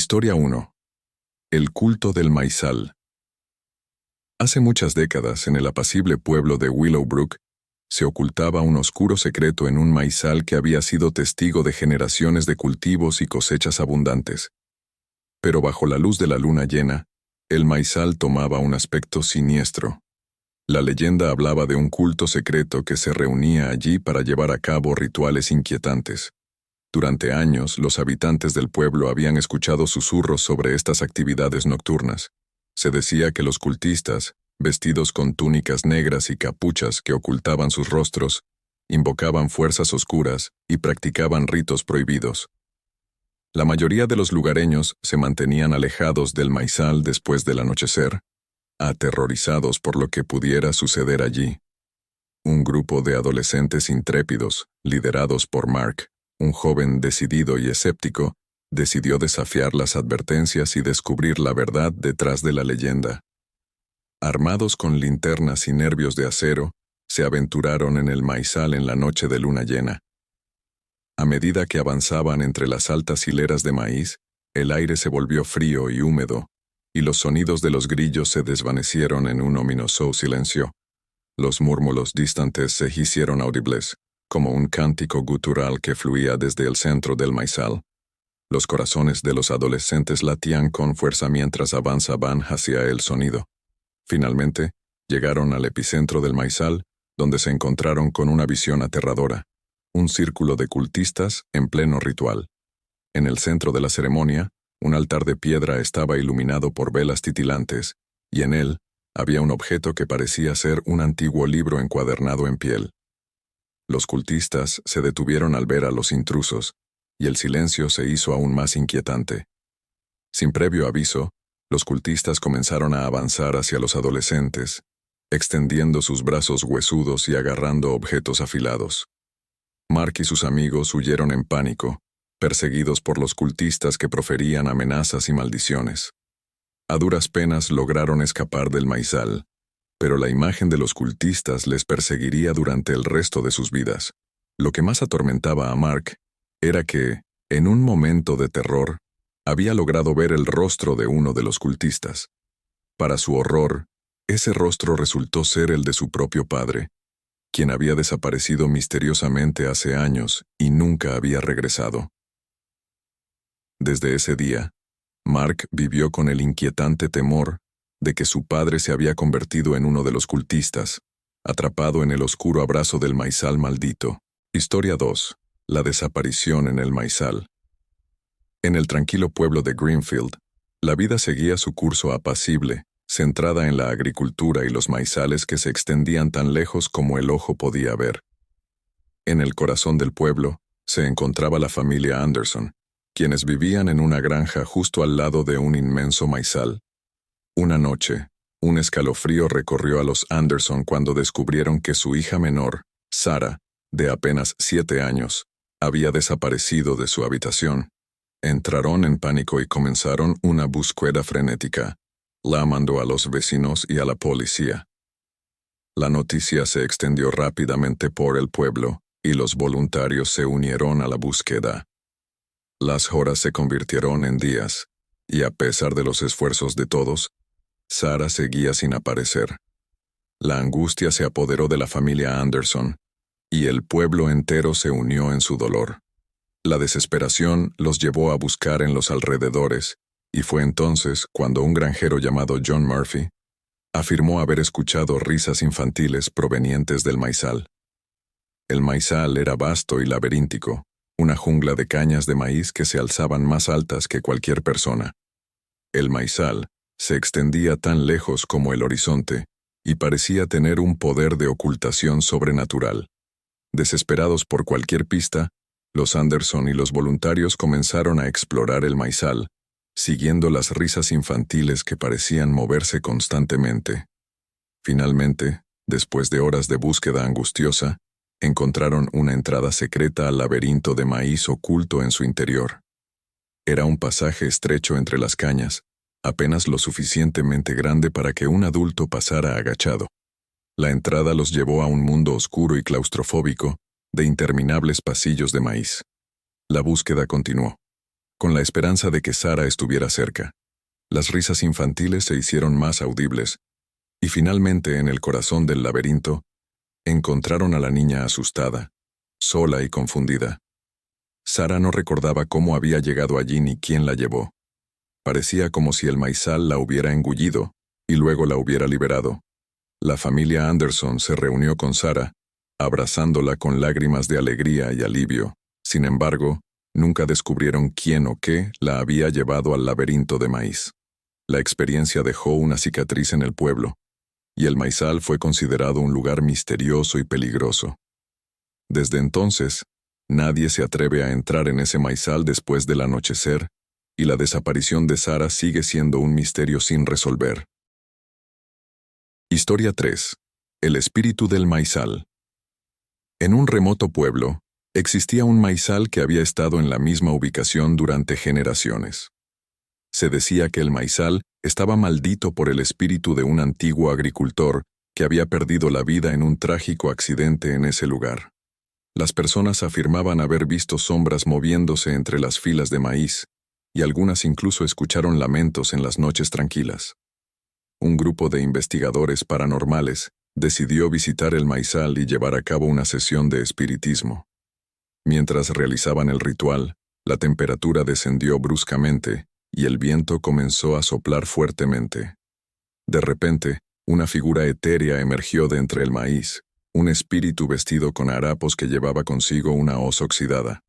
Historia 1. El culto del maizal. Hace muchas décadas, en el apacible pueblo de Willowbrook, se ocultaba un oscuro secreto en un maizal que había sido testigo de generaciones de cultivos y cosechas abundantes. Pero bajo la luz de la luna llena, el maizal tomaba un aspecto siniestro. La leyenda hablaba de un culto secreto que se reunía allí para llevar a cabo rituales inquietantes. Durante años, los habitantes del pueblo habían escuchado susurros sobre estas actividades nocturnas. Se decía que los cultistas, vestidos con túnicas negras y capuchas que ocultaban sus rostros, invocaban fuerzas oscuras y practicaban ritos prohibidos. La mayoría de los lugareños se mantenían alejados del maizal después del anochecer, aterrorizados por lo que pudiera suceder allí. Un grupo de adolescentes intrépidos, liderados por Mark, un joven decidido y escéptico, decidió desafiar las advertencias y descubrir la verdad detrás de la leyenda. Armados con linternas y nervios de acero, se aventuraron en el maizal en la noche de luna llena. A medida que avanzaban entre las altas hileras de maíz, el aire se volvió frío y húmedo, y los sonidos de los grillos se desvanecieron en un ominoso silencio. Los murmullos distantes se hicieron audibles, como un cántico gutural que fluía desde el centro del maizal. Los corazones de los adolescentes latían con fuerza mientras avanzaban hacia el sonido. Finalmente, llegaron al epicentro del maizal, donde se encontraron con una visión aterradora: un círculo de cultistas en pleno ritual. En el centro de la ceremonia, un altar de piedra estaba iluminado por velas titilantes, y en él había un objeto que parecía ser un antiguo libro encuadernado en piel. Los cultistas se detuvieron al ver a los intrusos, y el silencio se hizo aún más inquietante. Sin previo aviso, los cultistas comenzaron a avanzar hacia los adolescentes, extendiendo sus brazos huesudos y agarrando objetos afilados. Mark y sus amigos huyeron en pánico, perseguidos por los cultistas que proferían amenazas y maldiciones. A duras penas lograron escapar del maizal, pero la imagen de los cultistas les perseguiría durante el resto de sus vidas. Lo que más atormentaba a Mark era que, en un momento de terror, había logrado ver el rostro de uno de los cultistas. Para su horror, ese rostro resultó ser el de su propio padre, quien había desaparecido misteriosamente hace años y nunca había regresado. Desde ese día, Mark vivió con el inquietante temor de que su padre se había convertido en uno de los cultistas, atrapado en el oscuro abrazo del maizal maldito. Historia 2. La desaparición en el maizal. En el tranquilo pueblo de Greenfield, la vida seguía su curso apacible, centrada en la agricultura y los maizales que se extendían tan lejos como el ojo podía ver. En el corazón del pueblo se encontraba la familia Anderson, quienes vivían en una granja justo al lado de un inmenso maizal. Una noche, un escalofrío recorrió a los Anderson cuando descubrieron que su hija menor, Sarah, de apenas 7 años, había desaparecido de su habitación. Entraron en pánico y comenzaron una búsqueda frenética, llamando a los vecinos y a la policía. La noticia se extendió rápidamente por el pueblo, y los voluntarios se unieron a la búsqueda. Las horas se convirtieron en días, y a pesar de los esfuerzos de todos, Sarah seguía sin aparecer. La angustia se apoderó de la familia Anderson, y el pueblo entero se unió en su dolor. La desesperación los llevó a buscar en los alrededores, y fue entonces cuando un granjero llamado John Murphy afirmó haber escuchado risas infantiles provenientes del maizal. El maizal era vasto y laberíntico, una jungla de cañas de maíz que se alzaban más altas que cualquier persona. El maizal se extendía tan lejos como el horizonte y parecía tener un poder de ocultación sobrenatural. Desesperados por cualquier pista, los Anderson y los voluntarios comenzaron a explorar el maizal, siguiendo las risas infantiles que parecían moverse constantemente. Finalmente, después de horas de búsqueda angustiosa, encontraron una entrada secreta al laberinto de maíz oculto en su interior. Era un pasaje estrecho entre las cañas, apenas lo suficientemente grande para que un adulto pasara agachado. La entrada los llevó a un mundo oscuro y claustrofóbico, de interminables pasillos de maíz. La búsqueda continuó. con la esperanza de que Sara estuviera cerca. Las risas infantiles se hicieron más audibles, y finalmente en el corazón del laberinto, encontraron a la niña asustada, sola y confundida. Sara no recordaba cómo había llegado allí ni quién la llevó. Parecía como si el maizal la hubiera engullido y luego la hubiera liberado. La familia Anderson se reunió con Sara, abrazándola con lágrimas de alegría y alivio. Sin embargo, nunca descubrieron quién o qué la había llevado al laberinto de maíz. La experiencia dejó una cicatriz en el pueblo, y el maizal fue considerado un lugar misterioso y peligroso. Desde entonces, nadie se atreve a entrar en ese maizal después del anochecer, y la desaparición de Sara sigue siendo un misterio sin resolver. Historia 3. El espíritu del maizal. En un remoto pueblo, existía un maizal que había estado en la misma ubicación durante generaciones. Se decía que el maizal estaba maldito por el espíritu de un antiguo agricultor que había perdido la vida en un trágico accidente en ese lugar. Las personas afirmaban haber visto sombras moviéndose entre las filas de maíz, y algunas incluso escucharon lamentos en las noches tranquilas. Un grupo de investigadores paranormales decidió visitar el maizal y llevar a cabo una sesión de espiritismo. Mientras realizaban el ritual, la temperatura descendió bruscamente y el viento comenzó a soplar fuertemente. De repente, una figura etérea emergió de entre el maíz, un espíritu vestido con harapos que llevaba consigo una hoz oxidada.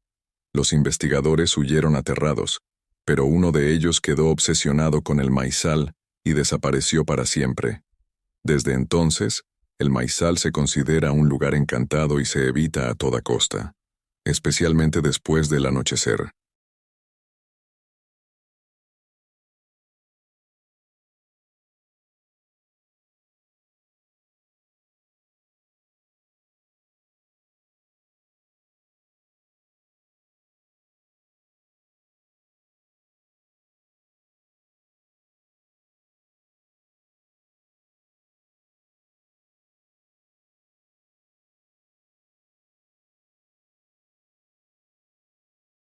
Los investigadores huyeron aterrados, pero uno de ellos quedó obsesionado con el maizal y desapareció para siempre. Desde entonces, el maizal se considera un lugar encantado y se evita a toda costa, especialmente después del anochecer.